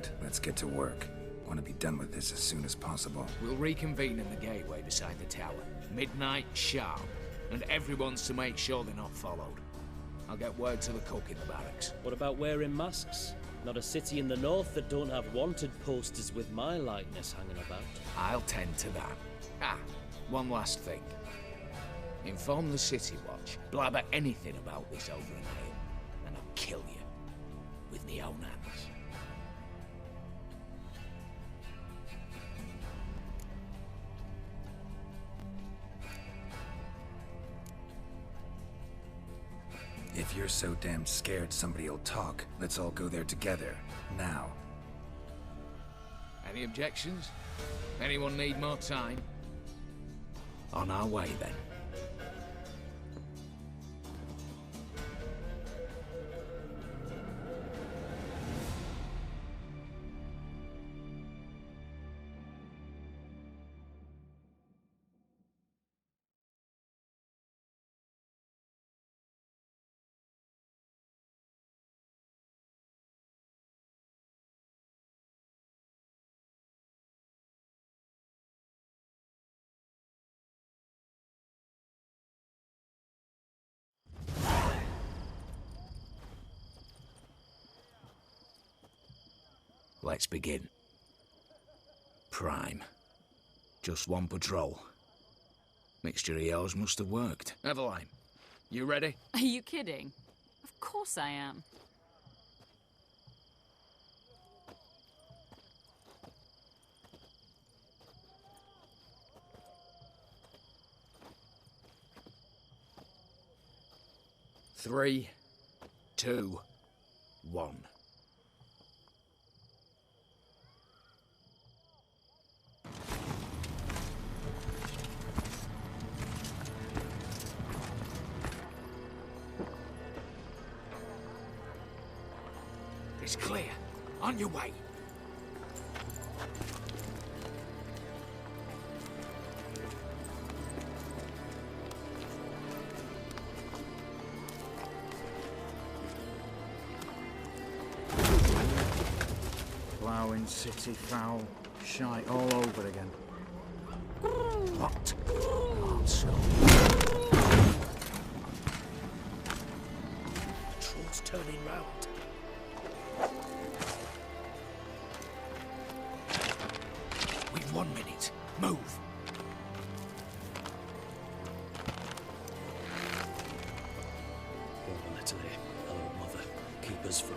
right, let's get to work. Want to be done with this as soon as possible. We'll reconvene in the gateway beside the tower. Midnight sharp. And everyone's to make sure they're not followed. I'll get word to the cook in the barracks. What about wearing masks? Not a city in the north that don't have wanted posters with my likeness hanging about. I'll tend to that. Ah, one last thing. Inform the City Watch. Blabber anything about this over in Hale, and I'll kill you. With me own hands. If you're so damn scared somebody'll talk, let's all go there together. Now. Any objections? Anyone need more time? On our way, then. Let's begin. Prime. Just one patrol. Mixture of yours must have worked. Eveline, you ready? Are you kidding? Of course I am. Three, two, one. It's clear. On your way. Ploughing, city foul, shite all over again. What? Also. Patrol's turning round. We've 1 minute. Move. Don't let her hear. Hello, mother. Keep us from.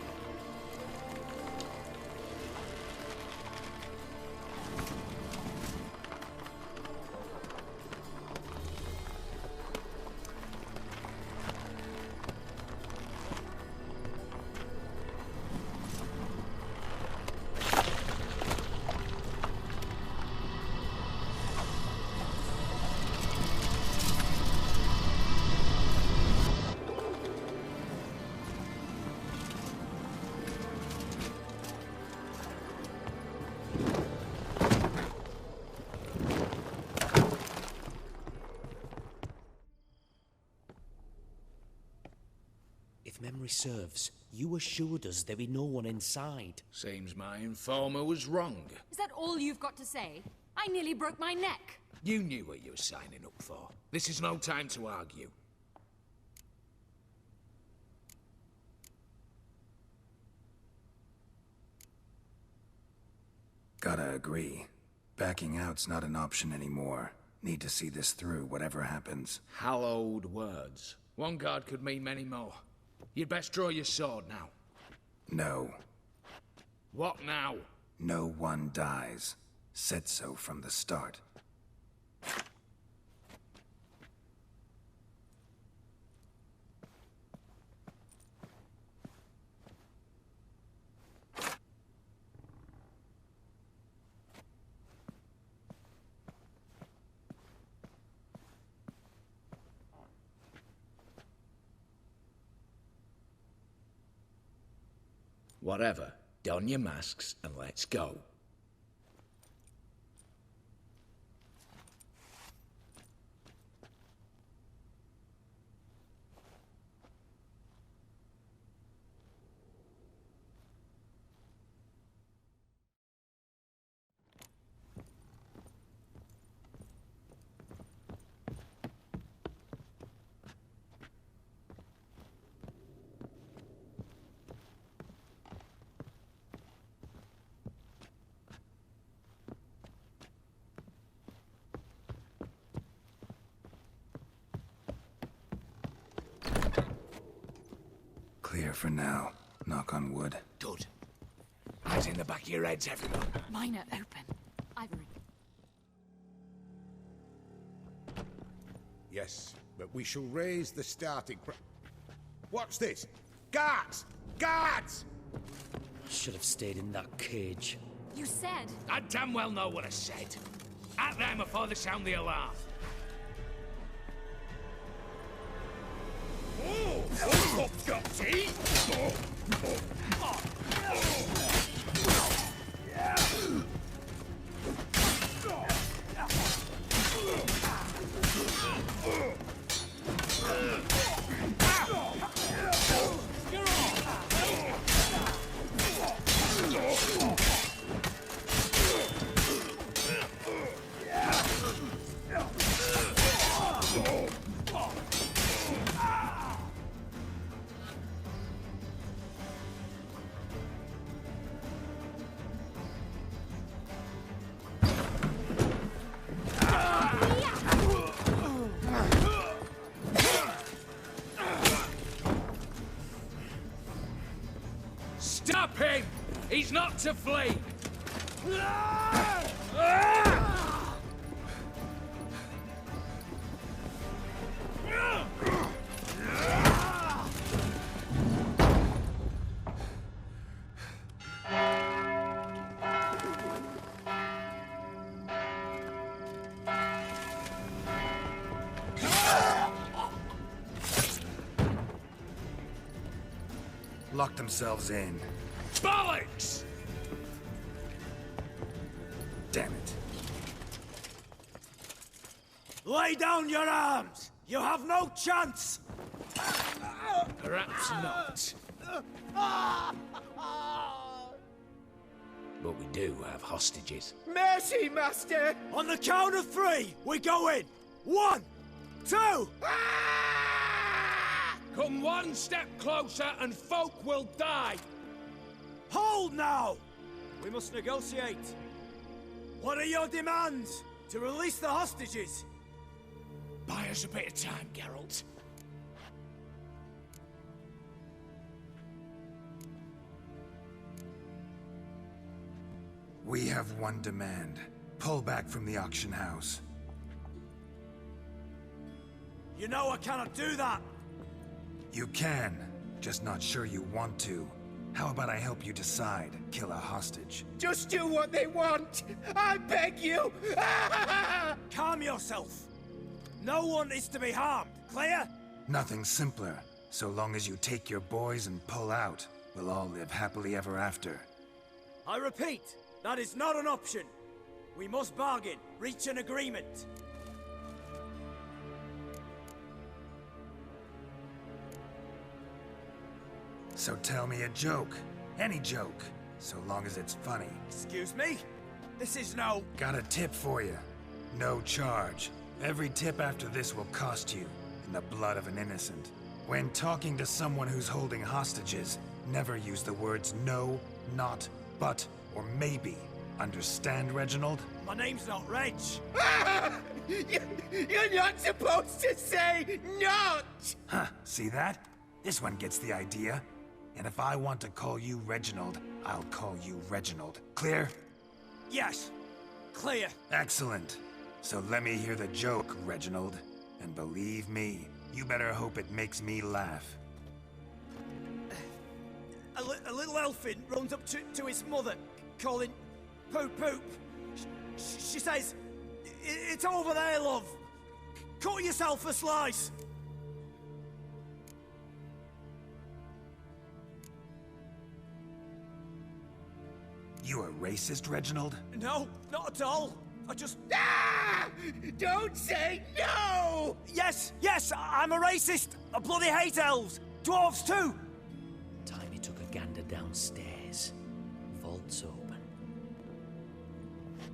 If memory serves, you assured us there be no one inside. Seems my informer was wrong. Is that all you've got to say? I nearly broke my neck. You knew what you were signing up for. This is no time to argue. Gotta agree. Backing out's not an option anymore. Need to see this through, whatever happens. Hallowed words. One guard could mean many more. You'd best draw your sword now. No. What now? No one dies. Said so from the start. Whatever. Don your masks and let's go. clear for now. Knock on wood. Good. Eyes in the back of your heads, everyone. Mine are open. Ivory. Yes, but we shall raise the starting What's this? Guards! Guards! Should have stayed in that cage. You said. I damn well know what I said. At them before they sound the alarm. Oh, gutsy! Stop him! He's not to flee! Lock themselves in. Bollocks! Damn it. Lay down your arms! You have no chance! Perhaps not. But we do have hostages. Mercy, Master! On the count of three, we go in! 1, 2... Come one step closer and folk will die! Hold now! We must negotiate. What are your demands? To release the hostages? Buy us a bit of time, Geralt. We have one demand. Pull back from the auction house. You know I cannot do that! You can, just not sure you want to. How about I help you decide? Kill a hostage. Just do what they want! I beg you! Calm yourself. No one is to be harmed, clear? Nothing simpler. So long as you take your boys and pull out, we'll all live happily ever after. I repeat, that is not an option. We must bargain, reach an agreement. So tell me a joke. Any joke. So long as it's funny. Excuse me? This is no... Got a tip for you. No charge. Every tip after this will cost you, in the blood of an innocent. When talking to someone who's holding hostages, never use the words no, not, but, or maybe. Understand, Reginald? My name's not Reg. You're not supposed to say not! Huh, see that? This one gets the idea. And if I want to call you Reginald, I'll call you Reginald. Clear? Yes. Clear. Excellent. So let me hear the joke, Reginald. And believe me, you better hope it makes me laugh. A little elfin runs up to his mother, calling Poop Poop. She says, "It's over there, love. Cut yourself a slice." You a racist, Reginald? No, not at all. I just... Ah! Don't say no! Yes, I'm a racist. I bloody hate elves. Dwarves too. Time he took a gander downstairs. Vault's open.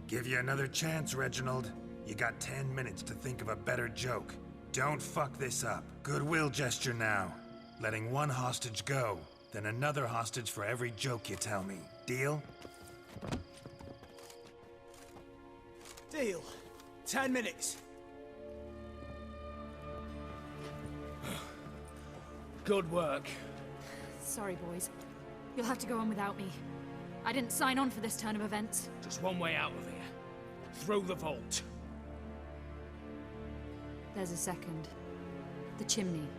Give you another chance, Reginald. You got 10 minutes to think of a better joke. Don't fuck this up. Goodwill gesture now. Letting one hostage go, then another hostage for every joke you tell me. Deal? Deal. 10 minutes. Good work. Sorry, boys. You'll have to go on without me. I didn't sign on for this turn of events. Just one way out of here. Through the vault. There's a second. The chimney.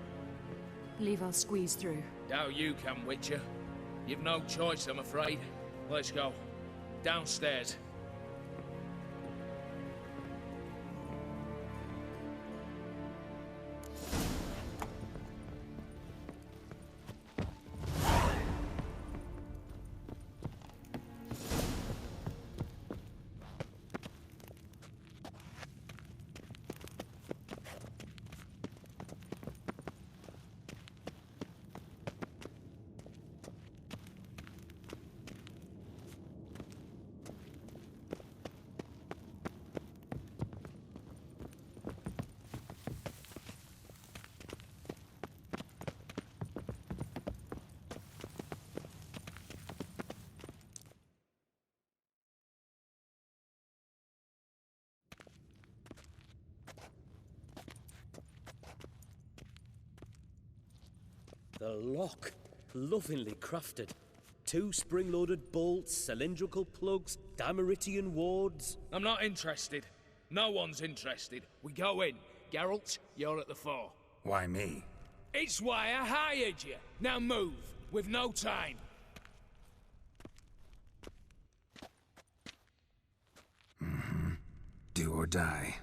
Believe I'll squeeze through. Doubt you can, Witcher. You've no choice, I'm afraid. Let's go. Downstairs. The lock. Lovingly crafted. 2 spring-loaded bolts, cylindrical plugs, Dimeritian wards. I'm not interested. No one's interested. We go in. Geralt, you're at the fore. Why me? It's why I hired you. Now move. We've no time. Do or die.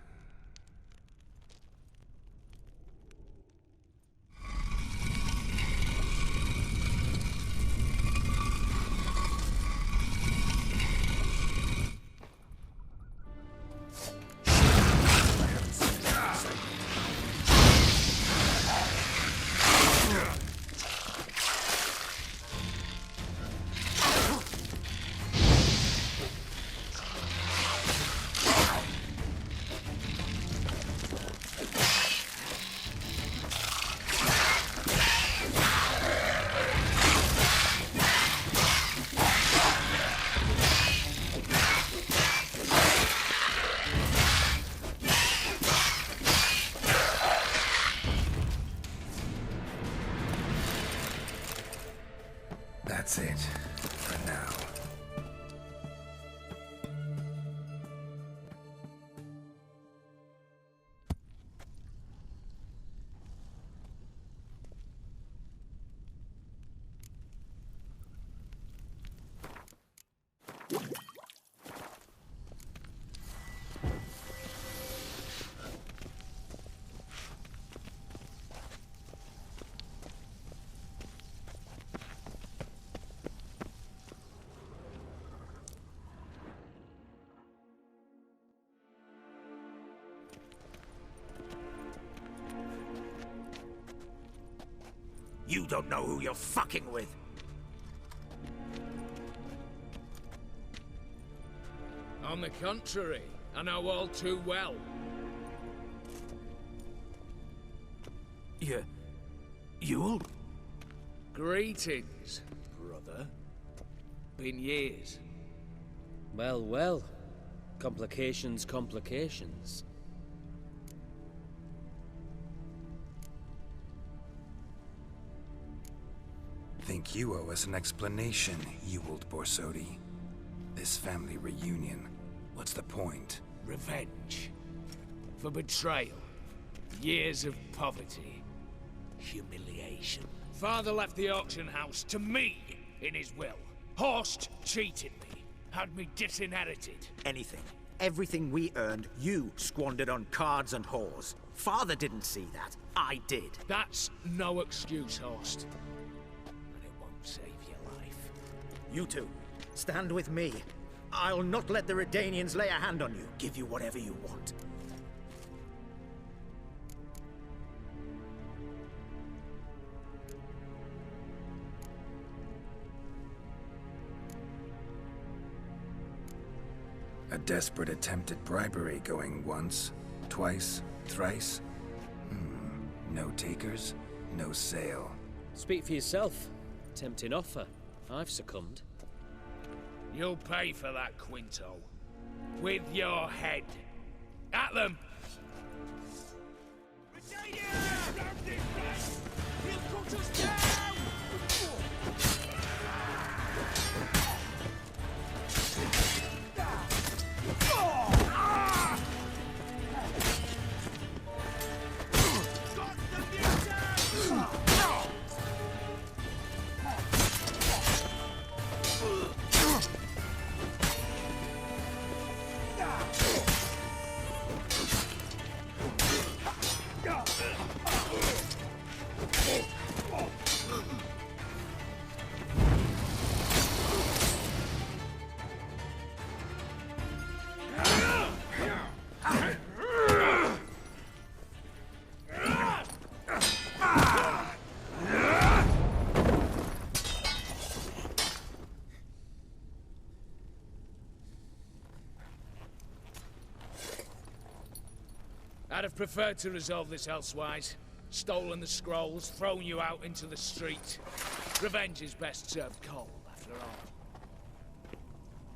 That's it, for now. You don't know who you're fucking with. On the contrary, I know all too well. You'll? Greetings, brother. Been years. Well, well. Complications, complications. Think you owe us an explanation, Ewald Borsodi. This family reunion, what's the point? Revenge. For betrayal. Years of poverty. Humiliation. Father left the auction house to me in his will. Horst cheated me. Had me disinherited. Anything. Everything we earned, you squandered on cards and whores. Father didn't see that. I did. That's no excuse, Horst. And it won't save your life. You two, stand with me. I'll not let the Redanians lay a hand on you. Give you whatever you want. A desperate attempt at bribery going once, twice, thrice? No takers, no sale. Speak for yourself. Tempting offer. I've succumbed. You'll pay for that, Quinto. With your head. At them! I'd have preferred to resolve this elsewise. Stolen the scrolls, thrown you out into the street. Revenge is best served cold, after all.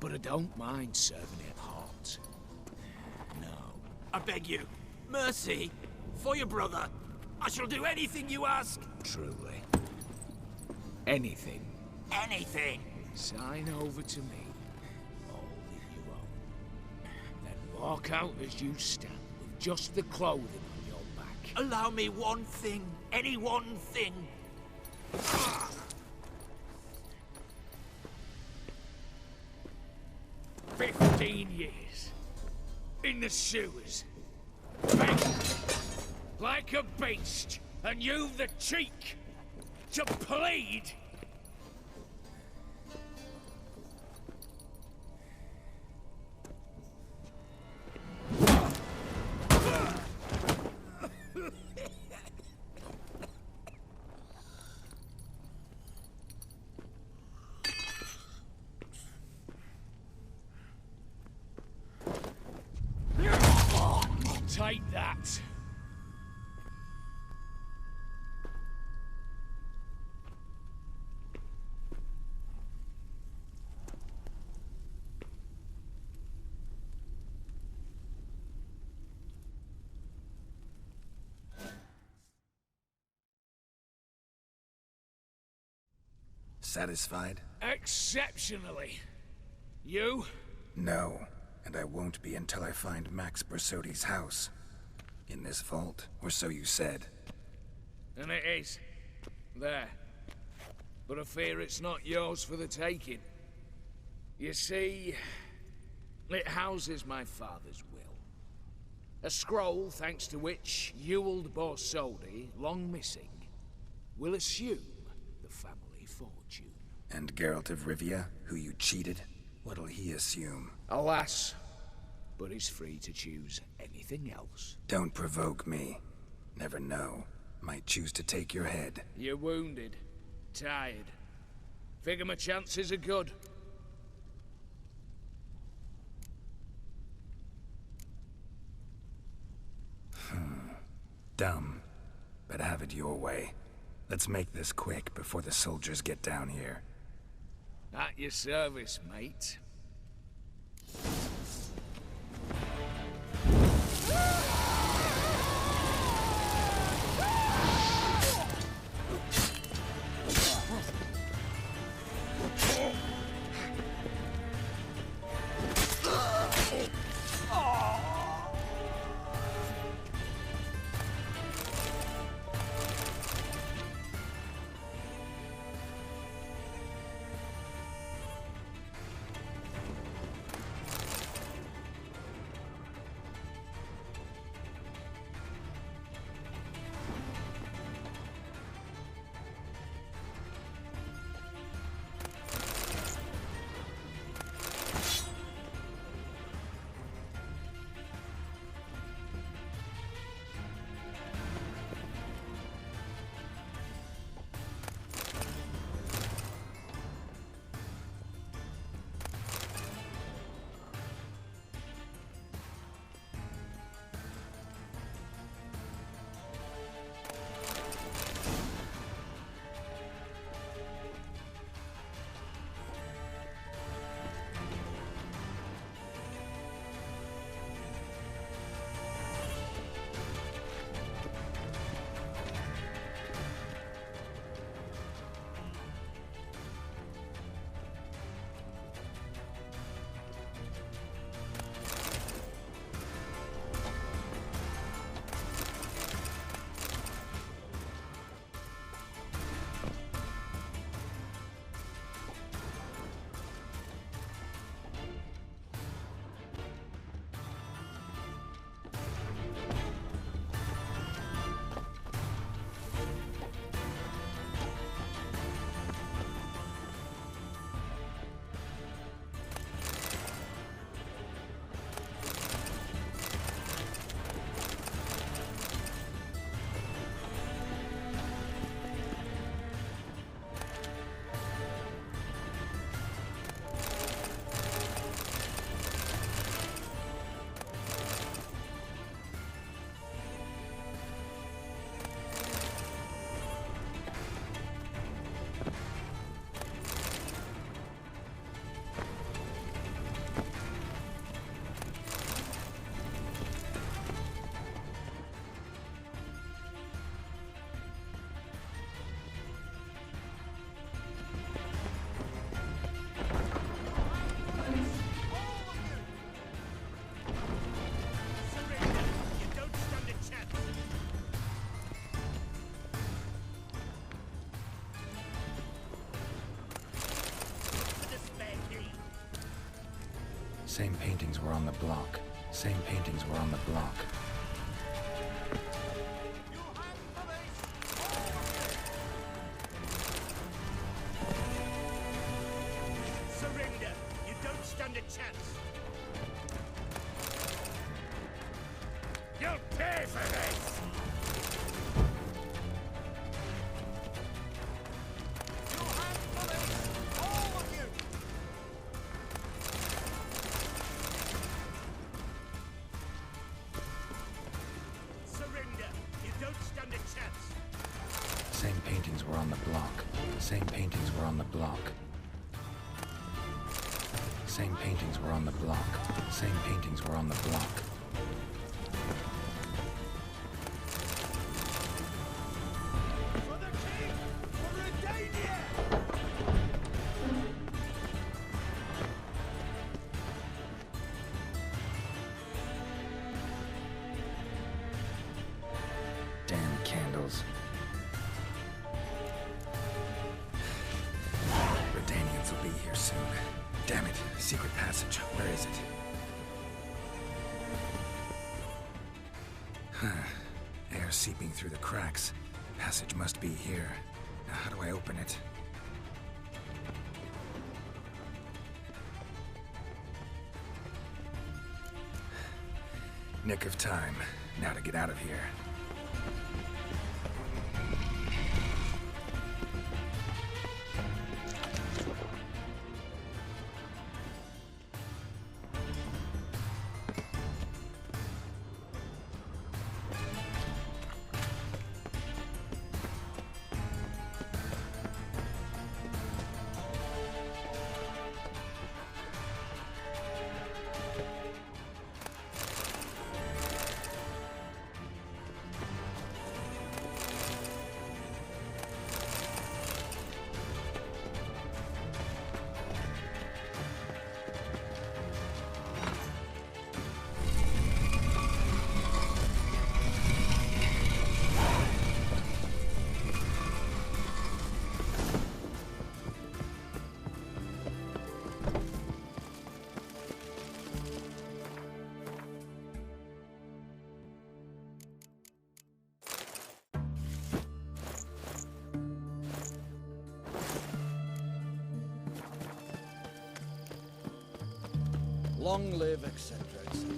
But I don't mind serving it hot. No. I beg you, mercy, for your brother. I shall do anything you ask. Truly. Anything. Anything. Sign over to me. All that you own. Then walk out as you stand, with just the clothing on your back. Allow me one thing. Any one thing. 15 years. In the sewers. Begging. Like a beast. And you've the cheek to plead. Take that. Satisfied? Exceptionally. You? No, and I won't be until I find Max Bersodi's house. In this vault, or so you said. And it is. There. But I fear it's not yours for the taking. You see, it houses my father's will. A scroll thanks to which Ewald Borsodi, long missing, will assume the family fortune. And Geralt of Rivia, who you cheated? What'll he assume? Alas, but he's free to choose anything else. Don't provoke me. Never know. Might choose to take your head. You're wounded. Tired. Figure my chances are good. Dumb. But have it your way. Let's make this quick before the soldiers get down here. At your service, mate. Same paintings were on the block. Same paintings were on the block. Surrender! You don't stand a chance! You'll pay for this! You have police! All of you! Surrender! You don't stand a chance! Same paintings were on the block. Same paintings were on the block. Same paintings were on the block. Same paintings were on the block. For the king! For Redania! Damn candles. Redanians will be here soon. Damn it. Secret passage. Where is it? Air seeping through the cracks. Passage must be here. Now, how do I open it? Nick of time. Now to get out of here. Long live, etc., etc.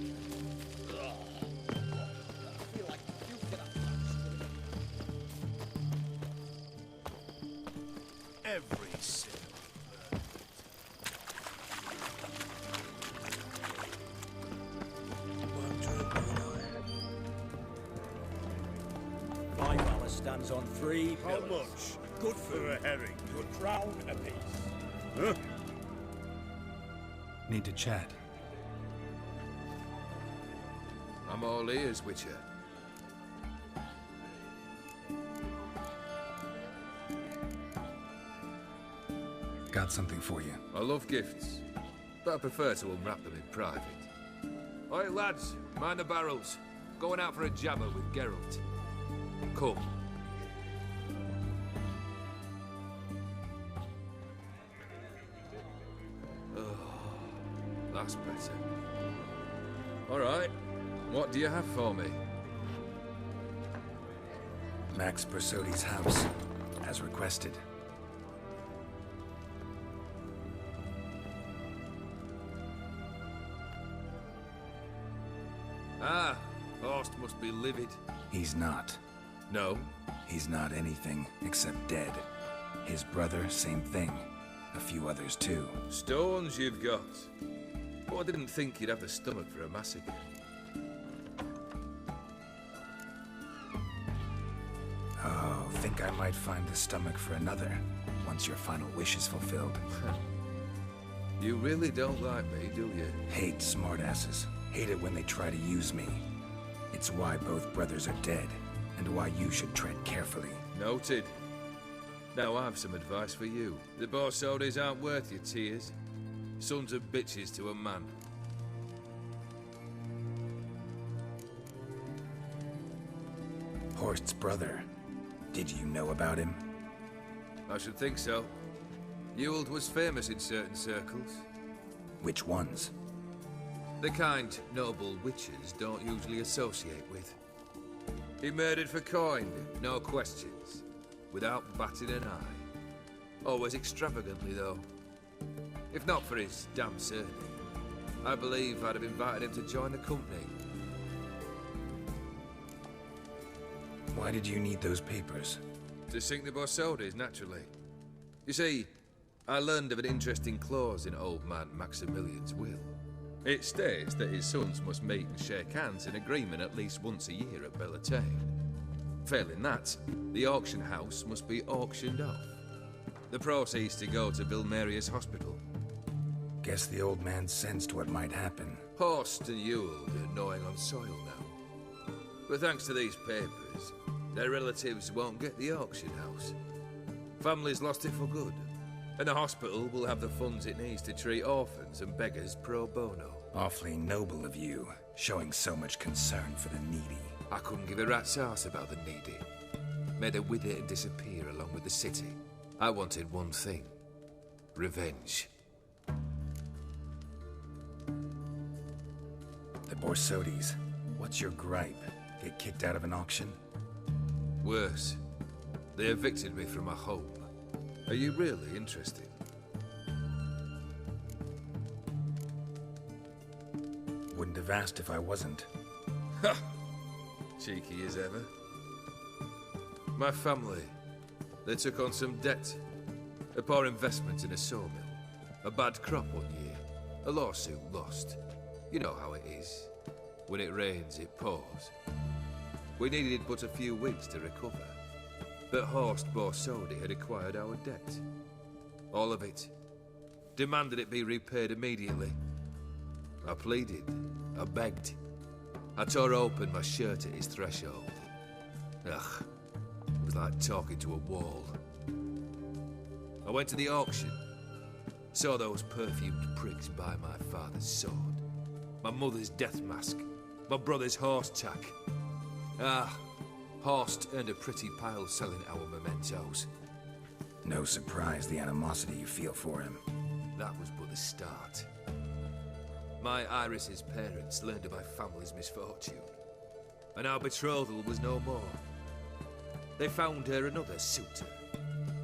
Every sin. My palace stands on 3 How pillars. much? Good for a herring. A crown apiece. Huh? Need to chat. I'm all ears, Witcher. Got something for you. I love gifts, but I prefer to unwrap them in private. Oi, lads, mind the barrels. Going out for a jammer with Geralt. Come. Oh, that's better. All right, what do you have for me? Max Bersodi's house, as requested. Ah, Horst must be livid. He's not. No? He's not anything except dead. His brother, same thing. A few others too. Stones you've got. But I didn't think you'd have the stomach for a massacre. Oh, think I might find the stomach for another, once your final wish is fulfilled. You really don't like me, do you? Hate smartasses. Hate it when they try to use me. It's why both brothers are dead, and why you should tread carefully. Noted. Now I have some advice for you. The Borsodis aren't worth your tears. Sons of bitches to a man. Horst's brother. Did you know about him? I should think so. Ewald was famous in certain circles. Which ones? The kind noble witches don't usually associate with. He murdered for coin, no questions, without batting an eye. Always extravagantly, though. If not for his damn surname, I believe I'd have invited him to join the company. Why did you need those papers? To sink the Borsodis, naturally. You see, I learned of an interesting clause in old man Maximilian's will. It states that his sons must meet and shake hands in agreement at least once a year at Bellatane. Failing that, the auction house must be auctioned off. The proceeds to go to Vilmerius Hospital. Guess the old man sensed what might happen. Horst and Ewald are gnawing on soil now. But thanks to these papers, their relatives won't get the auction house. Family's lost it for good. And the hospital will have the funds it needs to treat orphans and beggars pro bono. Awfully noble of you, showing so much concern for the needy. I couldn't give a rat's ass about the needy. Made her wither and disappear along with the city. I wanted one thing. Revenge. The Borsodis. What's your gripe? Get kicked out of an auction? Worse. They evicted me from my home. Are you really interested? Wouldn't have asked if I wasn't. Ha! Cheeky as ever. My family, they took on some debt. A poor investment in a sawmill. A bad crop one year. A lawsuit lost. You know how it is. When it rains, it pours. We needed but a few weeks to recover. But Horst Borsodi had acquired our debt. All of it. Demanded it be repaid immediately. I pleaded. I begged. I tore open my shirt at his threshold. Ugh. It was like talking to a wall. I went to the auction. Saw those perfumed prigs buy my father's sword. My mother's death mask. My brother's horse tack. Ah. Horst earned a pretty pile selling our mementos. No surprise the animosity you feel for him. That was but the start. My Iris's parents learned of my family's misfortune, and our betrothal was no more. They found her another suitor,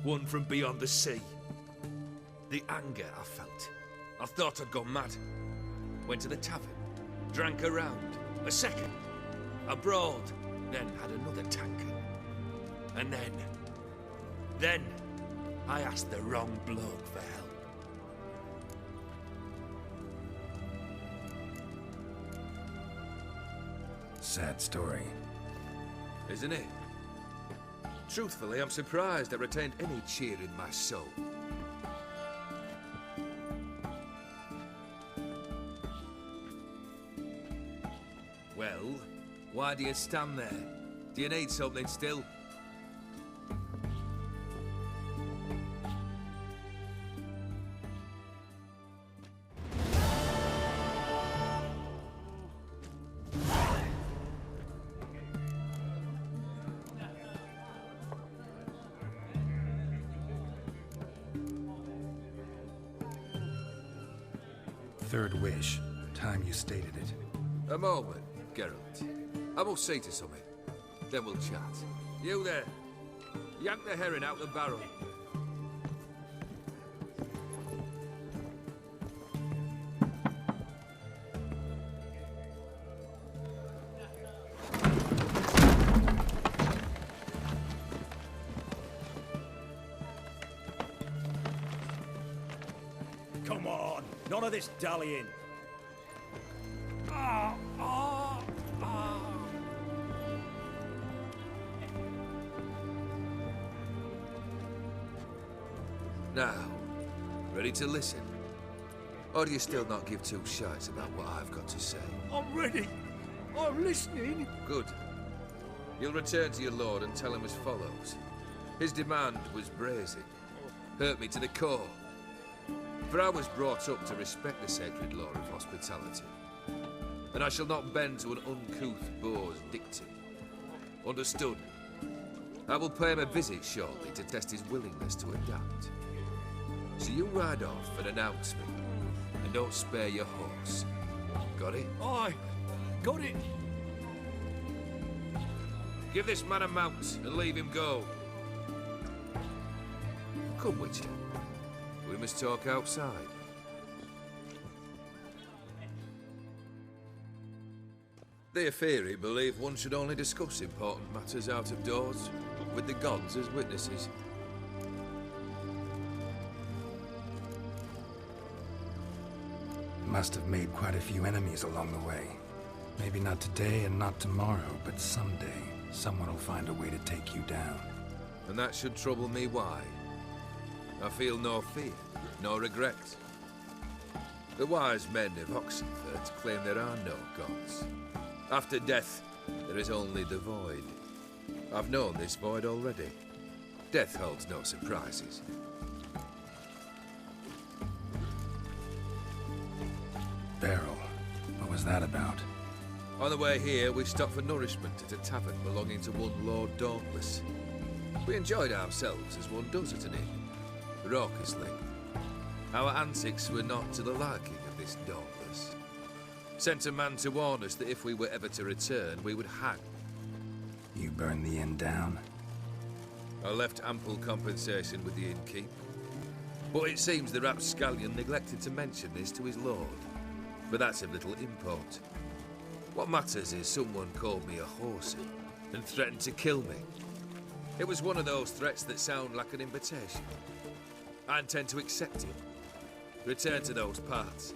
one from beyond the sea. The anger I felt. I thought I'd gone mad. Went to the tavern, drank a round, a second, abroad. Then had another tankard. And then, I asked the wrong bloke for help. Sad story. Isn't it? Truthfully, I'm surprised I retained any cheer in my soul. Well, why do you stand there? Do you need something still? Third wish. Time you stated it. A moment, Geralt. I must see to something. Then we'll chat. You there. Yank the herring out the barrel. Come on, none of this dallying. Now, ready to listen? Or do you still not give two shites about what I've got to say? I'm ready. I'm listening. Good. You'll return to your lord and tell him as follows. His demand was brazen. Hurt me to the core. For I was brought up to respect the sacred law of hospitality. And I shall not bend to an uncouth boor's dictum. Understood? I will pay him a visit shortly to test his willingness to adapt. So you ride off and announce me, and don't spare your horse. Got it? Aye, got it. Give this man a mount and leave him go. Come, Witcher. We must talk outside. The Aetheri believe one should only discuss important matters out of doors, with the gods as witnesses. Must have made quite a few enemies along the way. Maybe not today and not tomorrow, but someday, someone will find a way to take you down. And that should trouble me why? I feel no fear, no regret. The wise men of Oxenfurt claim there are no gods. After death, there is only the void. I've known this void already. Death holds no surprises. Beryl, what was that about? On the way here, we stopped for nourishment at a tavern belonging to one Lord Dauntless. We enjoyed ourselves as one does at an inn, raucously. Our antics were not to the liking of this Dauntless. Sent a man to warn us that if we were ever to return, we would hang. You burned the inn down? I left ample compensation with the innkeep. But it seems the rapscallion neglected to mention this to his lord. But that's of little import. What matters is someone called me a whoreson and threatened to kill me. It was one of those threats that sound like an invitation. I intend to accept it. Return to those parts.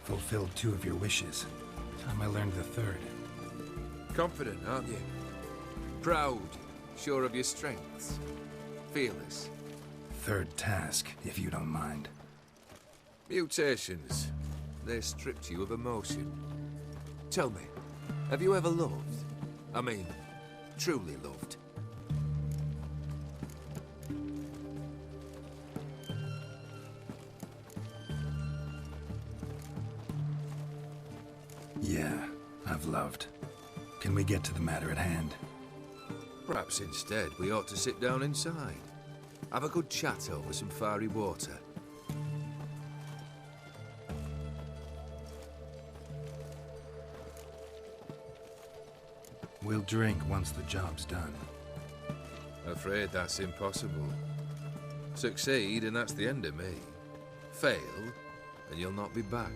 Fulfilled 2 of your wishes. Time I learned the 3rd. Confident, aren't you? Proud, sure of your strengths. Fearless. 3rd task, if you don't mind. Mutations. They stripped you of emotion. Tell me, have you ever loved? I mean, truly loved? Yeah, I've loved. Can we get to the matter at hand? Perhaps instead we ought to sit down inside. Have a good chat over some fiery water. We'll drink once the job's done. Afraid that's impossible. Succeed and that's the end of me. Fail and you'll not be back.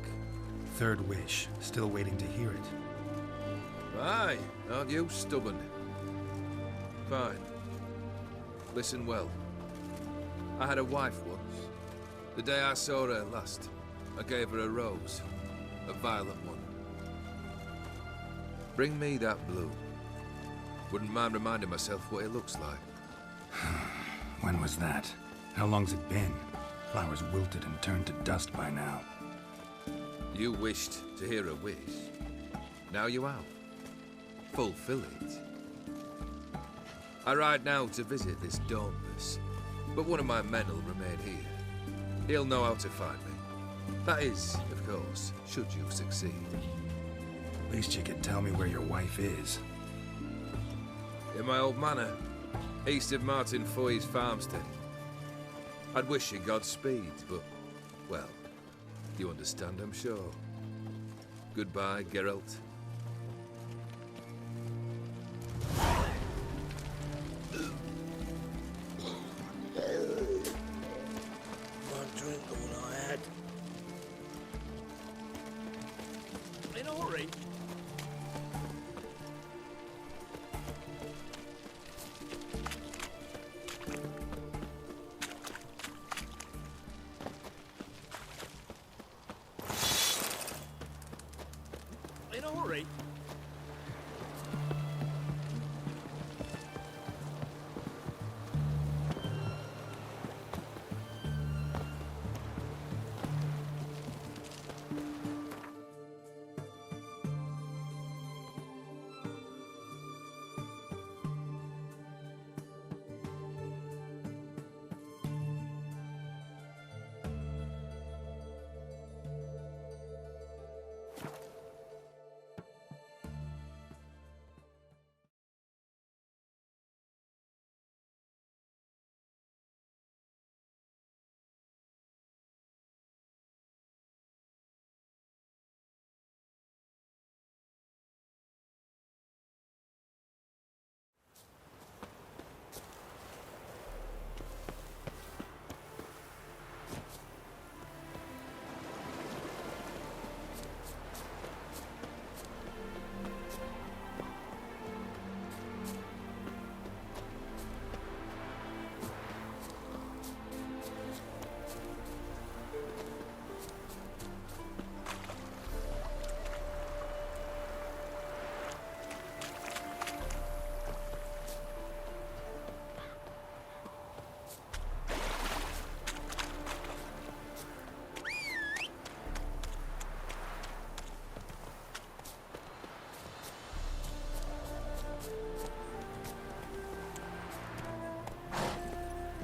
3rd wish. Still waiting to hear it. Aye, aren't you stubborn? Fine. Listen well. I had a wife once. The day I saw her last, I gave her a rose. A violet one. Bring me that blue. Wouldn't mind reminding myself what it looks like. When was that? How long's it been? Flowers wilted and turned to dust by now. You wished to hear a wish. Now you have. Fulfill it. I ride now to visit this Dauntless, but one of my men will remain here. He'll know how to find me. That is, of course, should you succeed. At least you could tell me where your wife is. In my old manor, east of Martin Foy's farmstead. I'd wish you Godspeed, but, well, you understand, I'm sure. Goodbye, Geralt. One drink all I had. In a hurry. In a hurry.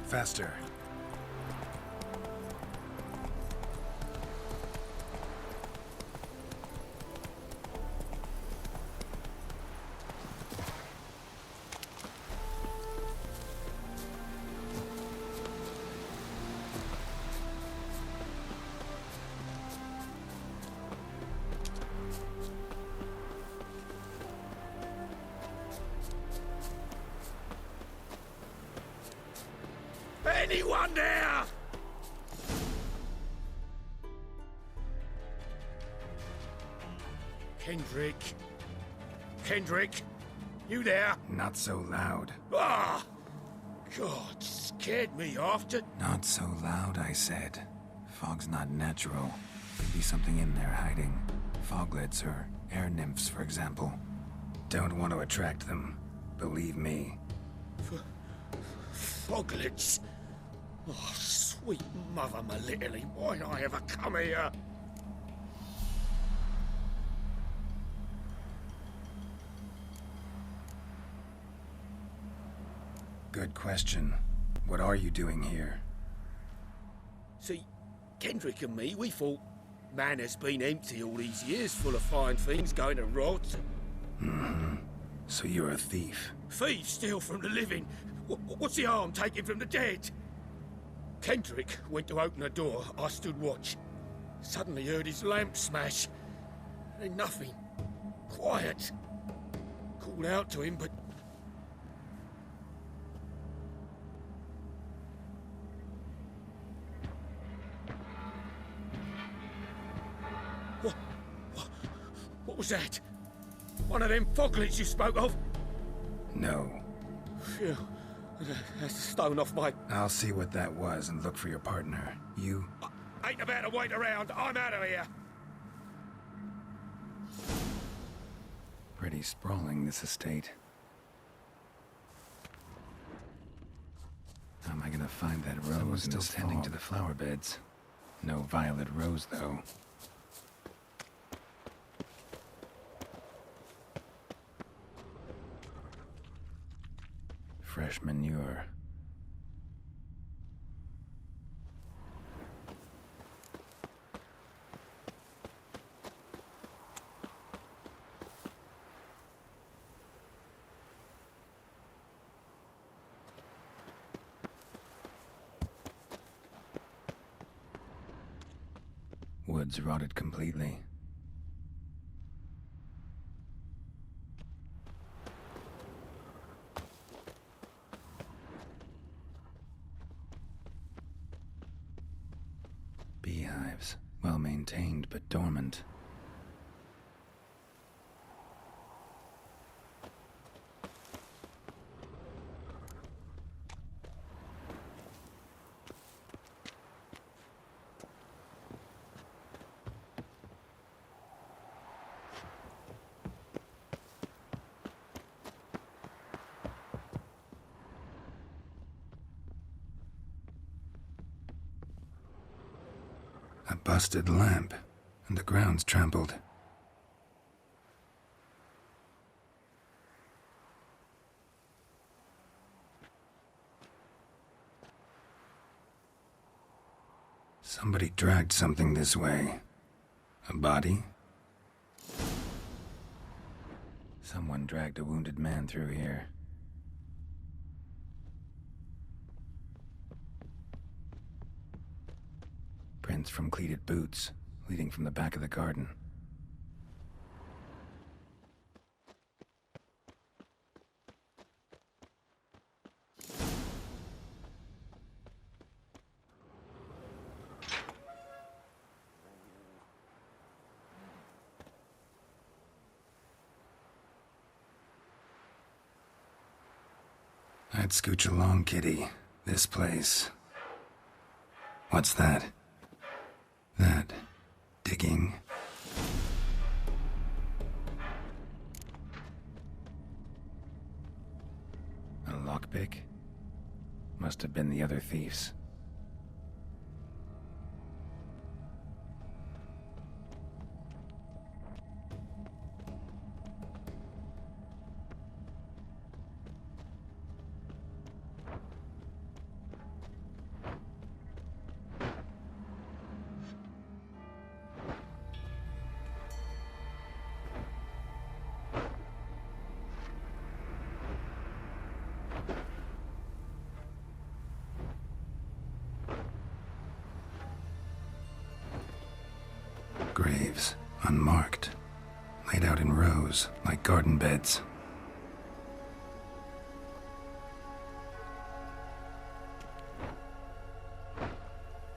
Faster. Anyone there? Kendrick? Kendrick? You there? Not so loud. Ah! God, scared me off to... Not so loud, I said. Fog's not natural. Could be something in there hiding. Foglets or air nymphs, for example. Don't want to attract them. Believe me. Foglets? Oh, sweet mother, my little, why'd I ever come here? Good question. What are you doing here? See, Kendrick and me, we thought Manor's been empty all these years, full of fine things going to rot. Mm-hmm. So you're a thief? Thieves steal from the living. What's the harm taking from the dead? Kendrick went to open the door. I stood watch. Suddenly heard his lamp smash. Then nothing. Quiet. Called out to him, but... What was that? One of them foglets you spoke of? No. Phew. That's a stone off my... I'll see what that was and look for your partner. You? I ain't about to wait around. I'm out of here. Pretty sprawling, this estate. How am I gonna find that rose still tending to the flower beds? No violet rose, though. Fresh manure. Woods rotted completely. Beehives, well maintained but dormant. A busted lamp, and the ground's trampled. Somebody dragged something this way. A body? Someone dragged a wounded man through here. Prints from cleated boots, leading from the back of the garden. I'd scooch along, kitty. This place. What's that? That digging. A lockpick? Must have been the other thieves. leaves, unmarked, laid out in rows like garden beds.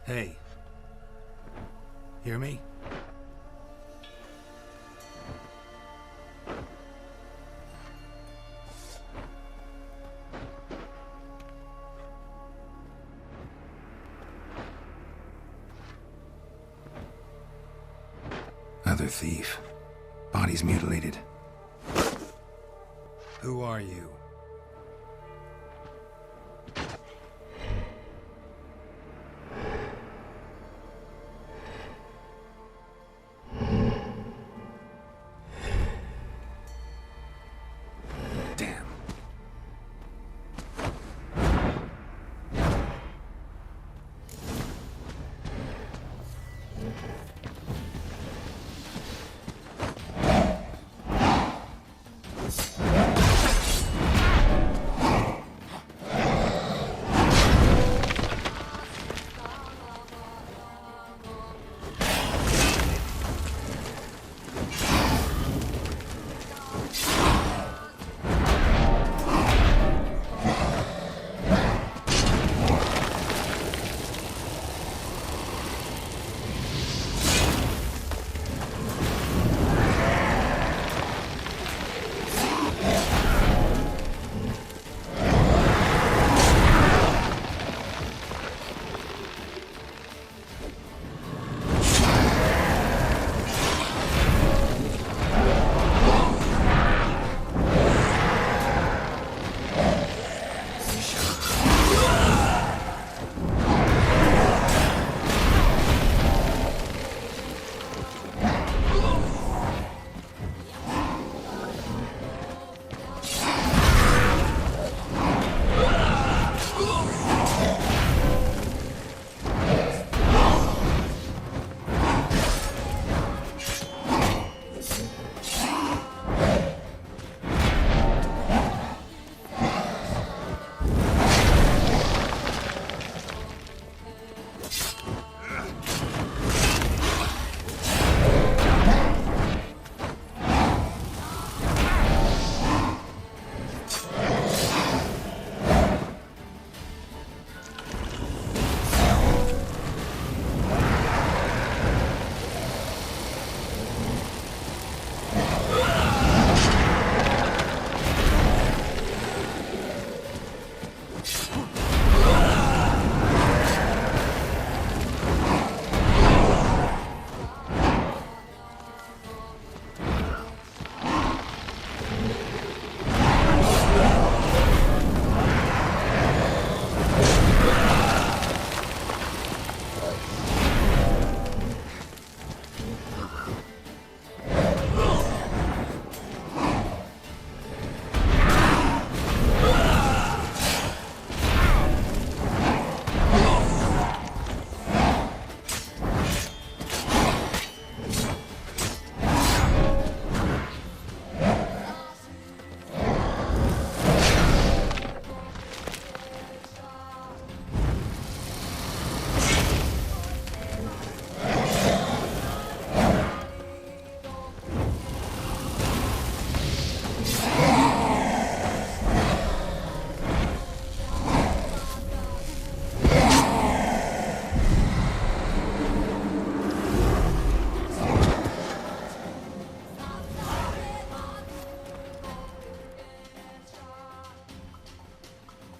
Hey. Hear me? Other thief. Body's mutilated. Who are you? Damn.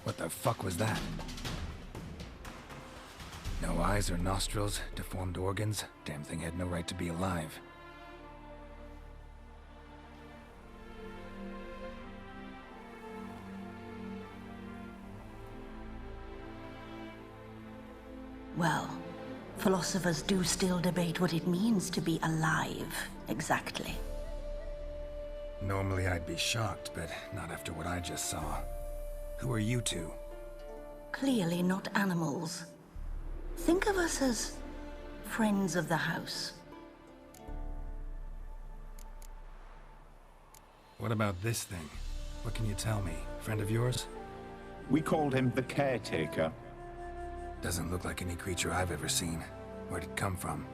What the fuck was that? No eyes or nostrils, deformed organs. Damn thing had no right to be alive. Well, philosophers do still debate what it means to be alive, exactly. Normally I'd be shocked, but not after what I just saw. Who are you two? Clearly not animals. Think of us as friends of the house. What about this thing? What can you tell me? Friend of yours? We called him the Caretaker. Doesn't look like any creature I've ever seen. Where'd it come from?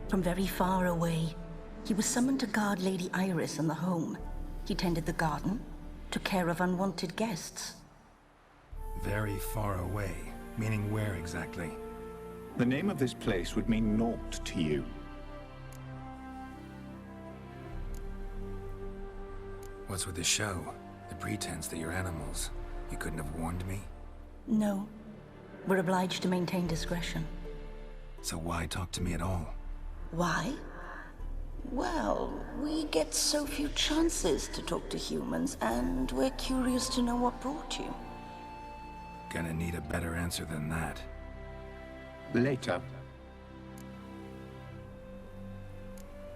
From very far away. He was summoned to guard Lady Iris and the home. He tended the garden, took care of unwanted guests. Very far away. Meaning where exactly? The name of this place would mean naught to you. What's with the show? The pretense that you're animals. You couldn't have warned me? No. We're obliged to maintain discretion. So why talk to me at all? Why? Well, we get so few chances to talk to humans, and we're curious to know what brought you. Gonna need a better answer than that. Later.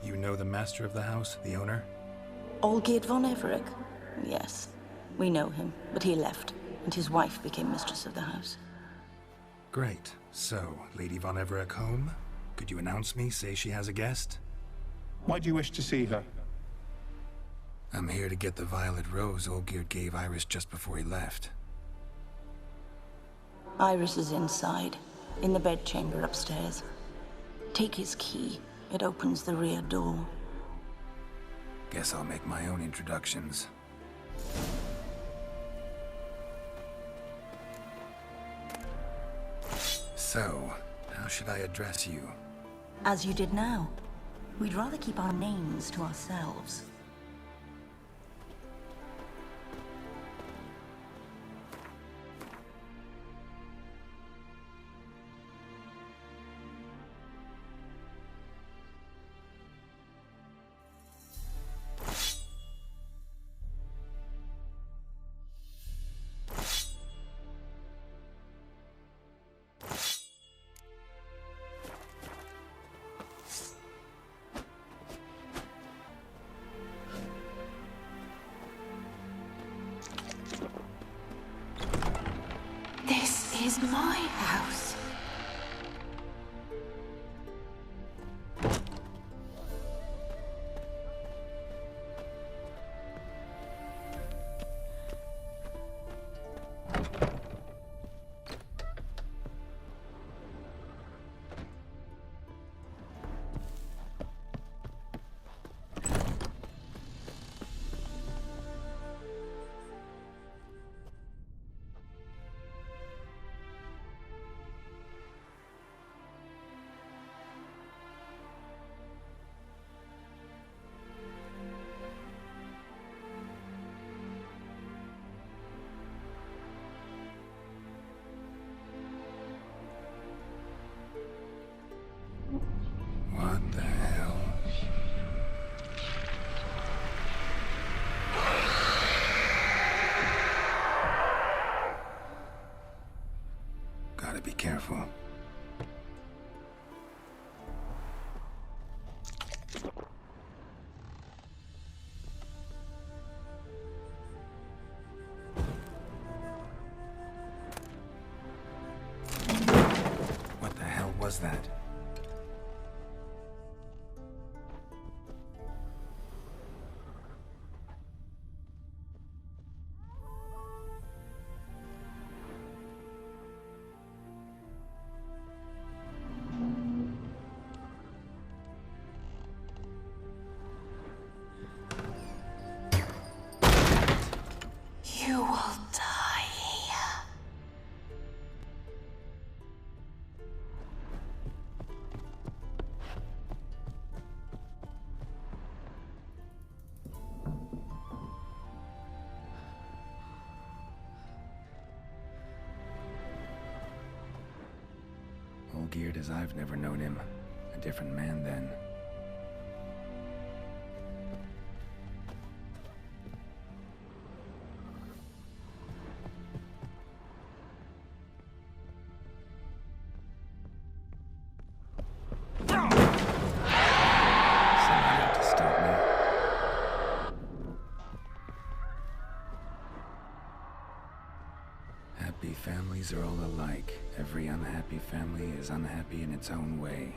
You know the master of the house, the owner? Olgierd von Everec? Yes. We know him, but he left, and his wife became mistress of the house. Great. So, Lady von Everec home? Could you announce me, say she has a guest? Why do you wish to see her? I'm here to get the violet rose Olgierd gave Iris just before he left. Iris is inside, in the bedchamber upstairs. Take his key. It opens the rear door. Guess I'll make my own introductions. So, how should I address you? As you did now. We'd rather keep our names to ourselves. This is my house. What the hell? Gotta be careful. What the hell was that? You will die here. Olgierd as I've never known him. A different man then. Somebody out to stop me. Happy families are all alike. Every unhappy family is unhappy in its own way.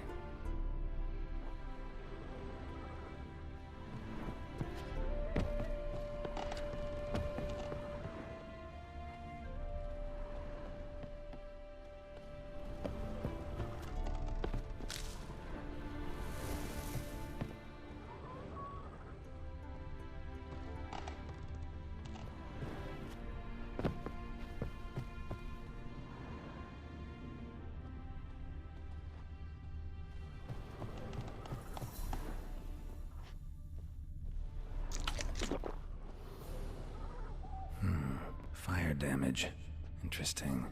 Fire damage. Interesting.